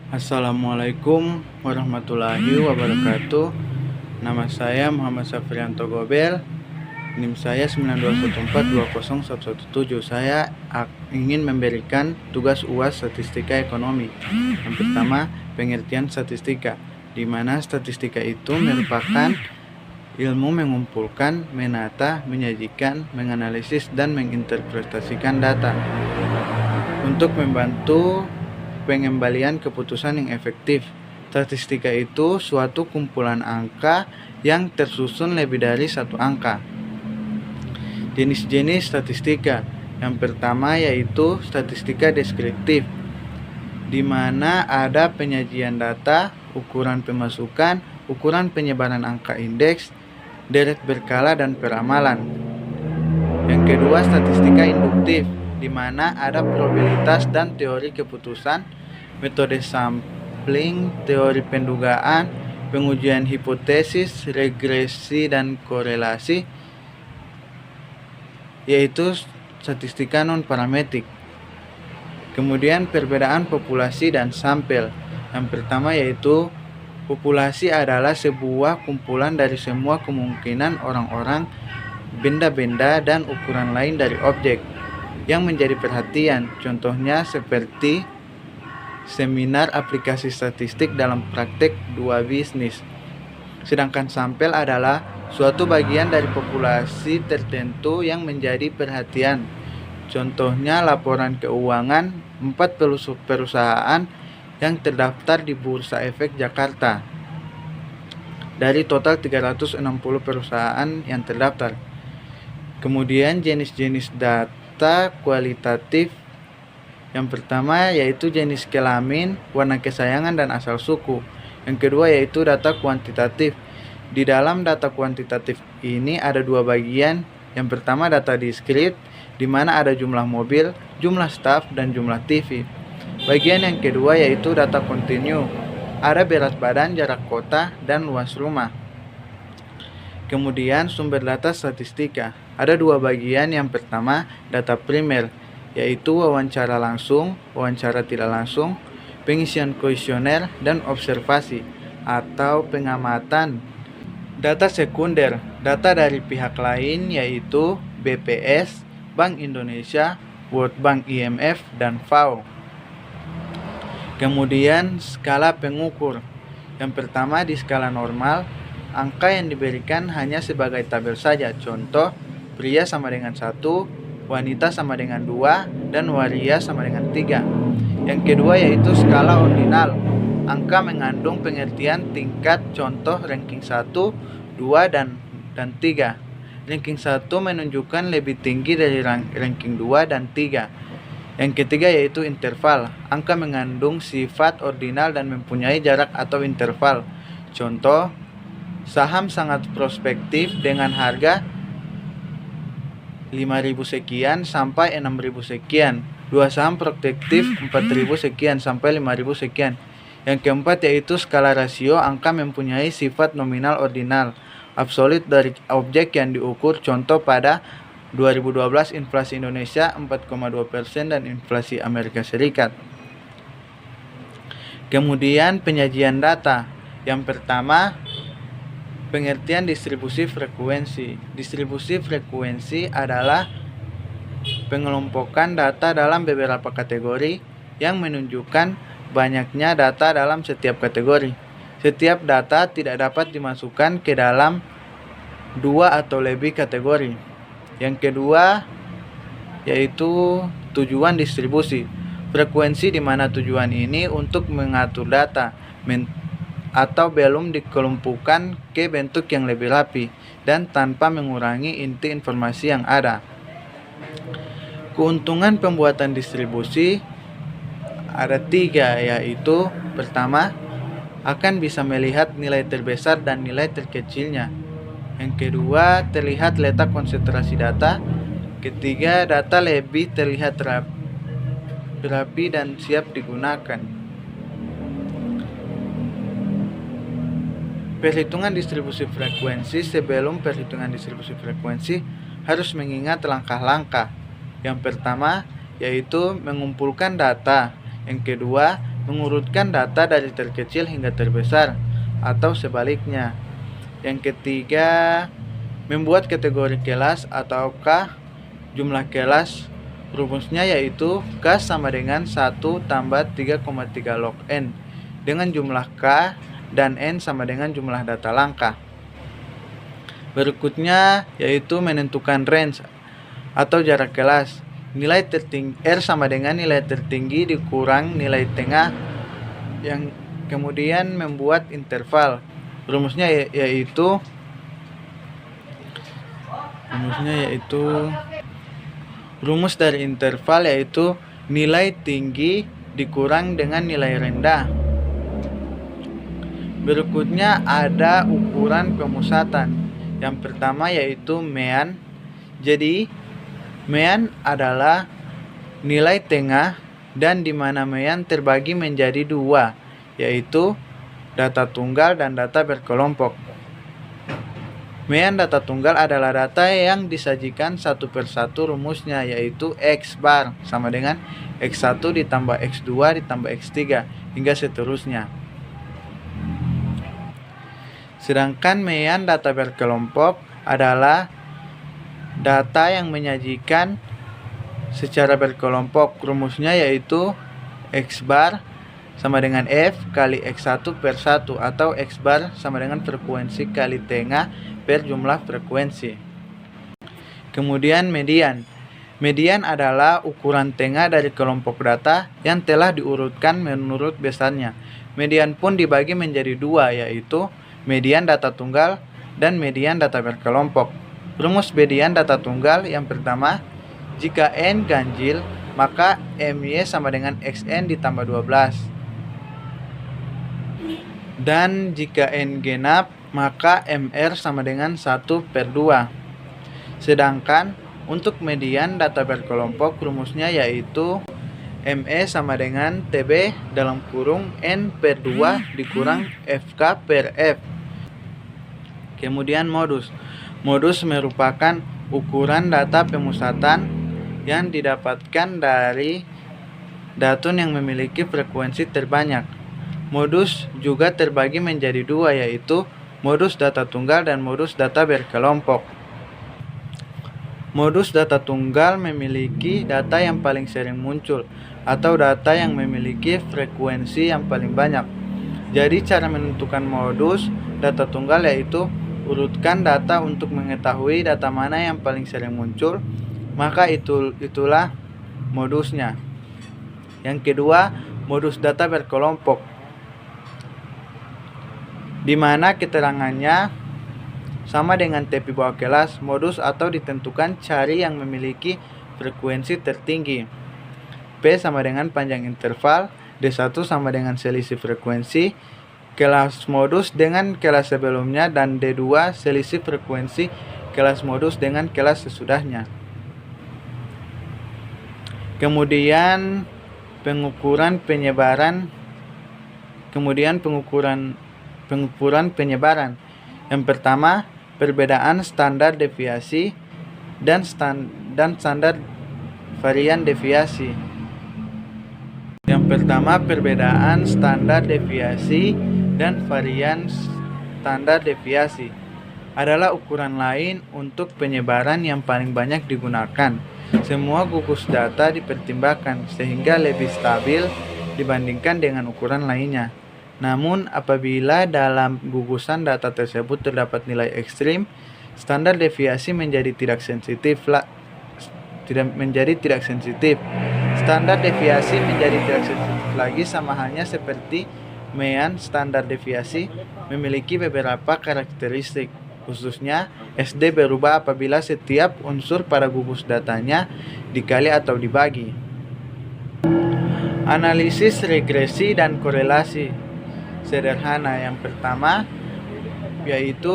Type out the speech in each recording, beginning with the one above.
Assalamualaikum warahmatullahi wabarakatuh. Nama saya Muhammad Safrianto Gobel. NIM saya 921420117. Saya ingin memberikan tugas UAS Statistika Ekonomi. Yang pertama, pengertian statistika, di mana statistika itu merupakan ilmu mengumpulkan, menata, menyajikan, menganalisis, dan menginterpretasikan data untuk membantu pengembalian keputusan yang efektif. Statistika itu suatu kumpulan angka yang tersusun lebih dari satu angka. Jenis-jenis statistika. Yang pertama yaitu statistika deskriptif, di mana ada penyajian data, ukuran pemasukan, ukuran penyebaran angka indeks, deret berkala, dan peramalan. Yang kedua, statistika induktif, di mana ada probabilitas dan teori keputusan, metode sampling, teori pendugaan, pengujian hipotesis, regresi, dan korelasi, yaitu statistika non-parametrik. Kemudian perbedaan populasi dan sampel. Yang pertama yaitu populasi adalah sebuah kumpulan dari semua kemungkinan orang-orang, benda-benda, dan ukuran lain dari objek yang menjadi perhatian. Contohnya seperti seminar aplikasi statistik dalam praktek 2 bisnis. Sedangkan sampel adalah suatu bagian dari populasi tertentu yang menjadi perhatian. Contohnya laporan keuangan 4 perusahaan yang terdaftar di Bursa Efek Jakarta dari total 360 perusahaan yang terdaftar. Kemudian jenis-jenis data kualitatif. Yang pertama yaitu jenis kelamin, warna kesayangan, dan asal suku. Yang kedua yaitu data kuantitatif. Di dalam data kuantitatif ini ada dua bagian. Yang pertama data diskrit, di mana ada jumlah mobil, jumlah staf, dan jumlah TV. Bagian yang kedua yaitu data kontinu, ada berat badan, jarak kota, dan luas rumah. Kemudian sumber data statistika, ada dua bagian. Yang pertama data primer, yaitu wawancara langsung, wawancara tidak langsung, pengisian kuesioner, dan observasi atau pengamatan. Data sekunder, data dari pihak lain yaitu BPS, Bank Indonesia, World Bank, IMF, dan FAO. Kemudian skala pengukur. Yang pertama di skala normal, angka yang diberikan hanya sebagai tabel saja. Contoh, pria sama dengan 1, wanita sama dengan 2, dan waria sama dengan 3. Yang kedua yaitu skala ordinal. Angka mengandung pengertian tingkat, contoh ranking 1, 2, dan 3. Ranking 1 menunjukkan lebih tinggi dari ranking 2 dan 3. Yang ketiga yaitu interval. Angka mengandung sifat ordinal dan mempunyai jarak atau interval. Contoh, saham sangat prospektif dengan harga 5.000 sekian sampai 6.000 sekian. Dua saham prospektif 4.000 sekian sampai 5.000 sekian. Yang keempat yaitu skala rasio. Angka mempunyai sifat nominal ordinal absolut dari objek yang diukur. Contoh pada 2012 inflasi Indonesia 4,2% dan inflasi Amerika Serikat. Kemudian penyajian data. Yang pertama pengertian distribusi frekuensi. Distribusi frekuensi adalah pengelompokan data dalam beberapa kategori yang menunjukkan banyaknya data dalam setiap kategori. Setiap data tidak dapat dimasukkan ke dalam 2 atau lebih kategori. Yang kedua yaitu tujuan distribusi. Frekuensi di mana tujuan ini untuk mengatur data atau belum dikelompokkan ke bentuk yang lebih rapi dan tanpa mengurangi inti informasi yang ada. Keuntungan pembuatan distribusi ada 3, yaitu pertama, akan bisa melihat nilai terbesar dan nilai terkecilnya. Yang kedua, terlihat letak konsentrasi data. Ketiga, data lebih terlihat rapi dan siap digunakan. Perhitungan distribusi frekuensi. Sebelum perhitungan distribusi frekuensi harus mengingat langkah-langkah. Yang pertama yaitu mengumpulkan data. Yang kedua mengurutkan data dari terkecil hingga terbesar, atau sebaliknya. Yang ketiga, membuat kategori kelas ataukah jumlah kelas. Rumusnya yaitu K sama dengan 1 tambah 3,3 log N dengan jumlah K dan N sama dengan jumlah data langkah. Berikutnya yaitu menentukan range atau jarak kelas. Nilai tertinggi R sama dengan nilai tertinggi dikurang nilai tengah, yang kemudian membuat interval. Rumusnya yaitu rumus dari interval yaitu nilai tinggi dikurang dengan nilai rendah. Berikutnya ada ukuran pemusatan. Yang pertama yaitu mean. Jadi mean adalah nilai tengah dan di mana mean terbagi menjadi dua, yaitu data tunggal dan data berkelompok. Mean data tunggal adalah data yang disajikan satu persatu. Rumusnya yaitu X bar sama dengan X1 ditambah X2 ditambah X3 hingga seterusnya. Sedangkan mean data berkelompok adalah data yang menyajikan secara berkelompok. Rumusnya yaitu X bar sama dengan F kali X1 per 1 atau X bar sama dengan frekuensi kali tengah per jumlah frekuensi. Kemudian median. Median adalah ukuran tengah dari kelompok data yang telah diurutkan menurut besarnya. Median pun dibagi menjadi dua, yaitu median data tunggal dan median data berkelompok. Rumus median data tunggal yang pertama, jika N ganjil, maka MY sama dengan XN ditambah 12. Dan jika N genap, maka MR sama dengan 1/2. Sedangkan untuk median data berkelompok rumusnya yaitu ME sama dengan TB dalam kurung N per 2 dikurang FK per F. Kemudian modus. Modus merupakan ukuran data pemusatan yang didapatkan dari datun yang memiliki frekuensi terbanyak. Modus juga terbagi menjadi dua, yaitu modus data tunggal dan modus data berkelompok. Modus data tunggal memiliki data yang paling sering muncul atau data yang memiliki frekuensi yang paling banyak. Jadi cara menentukan modus data tunggal yaitu urutkan data untuk mengetahui data mana yang paling sering muncul, maka itulah modusnya. Yang kedua, modus data berkelompok, di mana keterangannya sama dengan TP bawah kelas. Modus atau ditentukan cari yang memiliki frekuensi tertinggi. P sama dengan panjang interval, D1 sama dengan selisih frekuensi kelas modus dengan kelas sebelumnya, dan D2 selisih frekuensi kelas modus dengan kelas sesudahnya. Kemudian pengukuran penyebaran. Yang pertama, perbedaan standar deviasi dan standar varian deviasi. Yang pertama, perbedaan standar deviasi dan varian standar deviasi adalah ukuran lain untuk penyebaran yang paling banyak digunakan. Semua gugus data dipertimbangkan sehingga lebih stabil dibandingkan dengan ukuran lainnya. Namun apabila dalam gugusan data tersebut terdapat nilai ekstrim, standar deviasi menjadi tidak sensitif. Standar deviasi menjadi tidak sensitif lagi, sama halnya seperti mean. Standar deviasi memiliki beberapa karakteristik, khususnya SD berubah apabila setiap unsur pada gugus datanya dikali atau dibagi. Analisis regresi dan korelasi sederhana. Yang pertama yaitu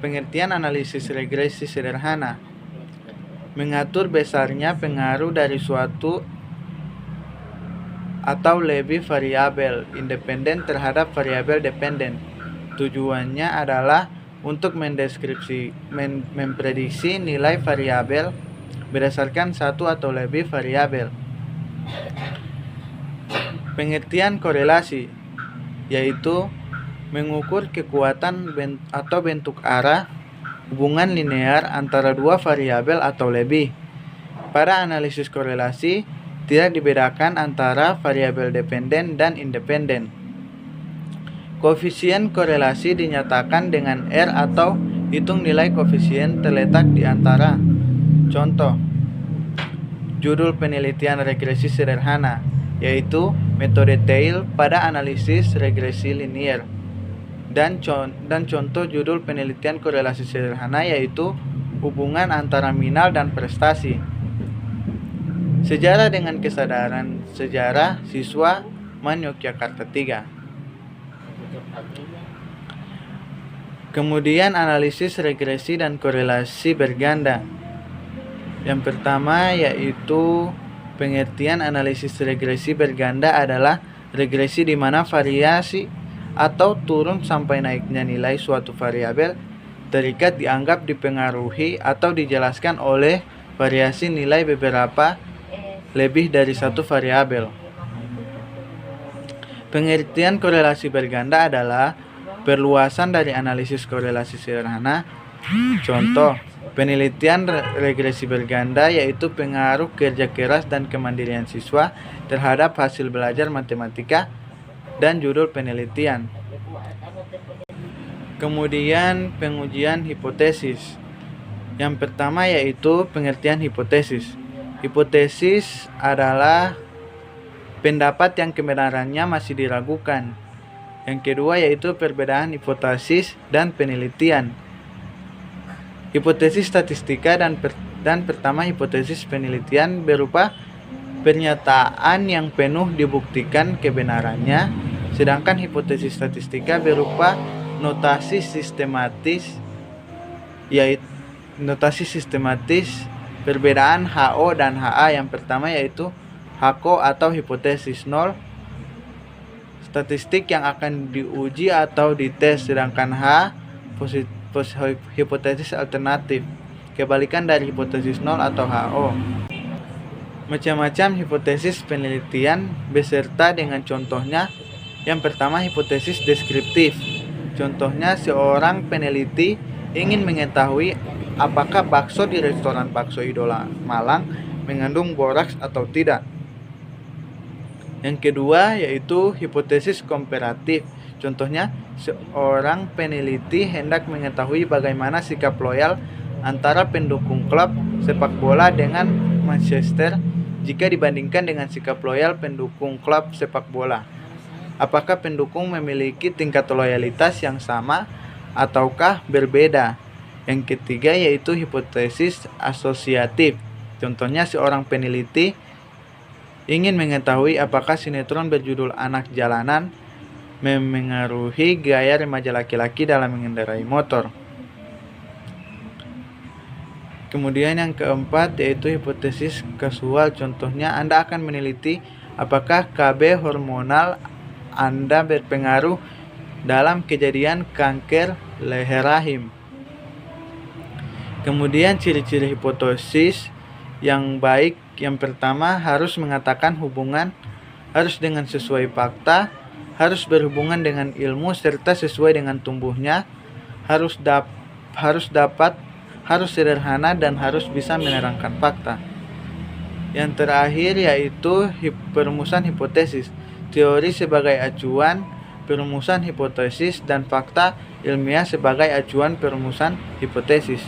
pengertian analisis regresi sederhana. Mengatur besarnya pengaruh dari suatu atau lebih variabel independen terhadap variabel dependen. Tujuannya adalah untuk memprediksi nilai variabel berdasarkan satu atau lebih variabel. Pengertian korelasi yaitu mengukur kekuatan atau bentuk arah hubungan linear antara dua variabel atau lebih. Pada analisis korelasi, tidak dibedakan antara variabel dependen dan independen. Koefisien korelasi dinyatakan dengan R atau hitung nilai koefisien terletak di antara. Contoh, judul penelitian regresi sederhana, yaitu metode Theil pada analisis regresi linier. Dan contoh judul penelitian korelasi sederhana yaitu hubungan antara minal dan prestasi. Sejarah dengan kesadaran sejarah siswa MAN Yogyakarta 3. Kemudian analisis regresi dan korelasi berganda. Yang pertama yaitu pengertian analisis regresi berganda adalah regresi di mana variasi atau turun sampai naiknya nilai suatu variabel terikat dianggap dipengaruhi atau dijelaskan oleh variasi nilai beberapa lebih dari satu variabel. Pengertian korelasi berganda adalah perluasan dari analisis korelasi sederhana. Contoh, penelitian regresi berganda yaitu pengaruh kerja keras dan kemandirian siswa terhadap hasil belajar matematika dan judul penelitian. Kemudian pengujian hipotesis. Yang pertama yaitu pengertian hipotesis. Hipotesis adalah pendapat yang kebenarannya masih diragukan. Yang kedua yaitu perbedaan hipotesis dan penelitian. Hipotesis statistika dan pertama hipotesis penelitian berupa pernyataan yang penuh dibuktikan kebenarannya, sedangkan hipotesis statistika berupa notasi sistematis perbedaan HO dan HA. Yang pertama yaitu HAKO atau hipotesis nol, statistik yang akan diuji atau dites, sedangkan H hipotesis alternatif, kebalikan dari hipotesis nol atau HO. Macam-macam hipotesis penelitian beserta dengan contohnya. Yang pertama hipotesis deskriptif. Contohnya seorang peneliti ingin mengetahui apakah bakso di restoran Bakso Idola Malang mengandung boraks atau tidak. Yang kedua yaitu hipotesis komparatif. Contohnya seorang peneliti hendak mengetahui bagaimana sikap loyal antara pendukung klub sepak bola dengan Manchester jika dibandingkan dengan sikap loyal pendukung klub sepak bola. Apakah pendukung memiliki tingkat loyalitas yang sama ataukah berbeda? Yang ketiga yaitu hipotesis asosiatif. Contohnya seorang peneliti ingin mengetahui apakah sinetron berjudul Anak Jalanan memengaruhi gaya remaja laki-laki dalam mengendarai motor. Kemudian yang keempat yaitu hipotesis kasual. Contohnya Anda akan meneliti apakah KB hormonal Anda berpengaruh dalam kejadian kanker leher rahim. Kemudian ciri-ciri hipotesis yang baik. Yang pertama harus mengatakan hubungan, harus dengan sesuai fakta, harus berhubungan dengan ilmu serta sesuai dengan tumbuhnya, harus sederhana dan harus bisa menerangkan fakta. Yang terakhir yaitu perumusan hipotesis, teori sebagai acuan perumusan hipotesis dan fakta ilmiah sebagai acuan perumusan hipotesis.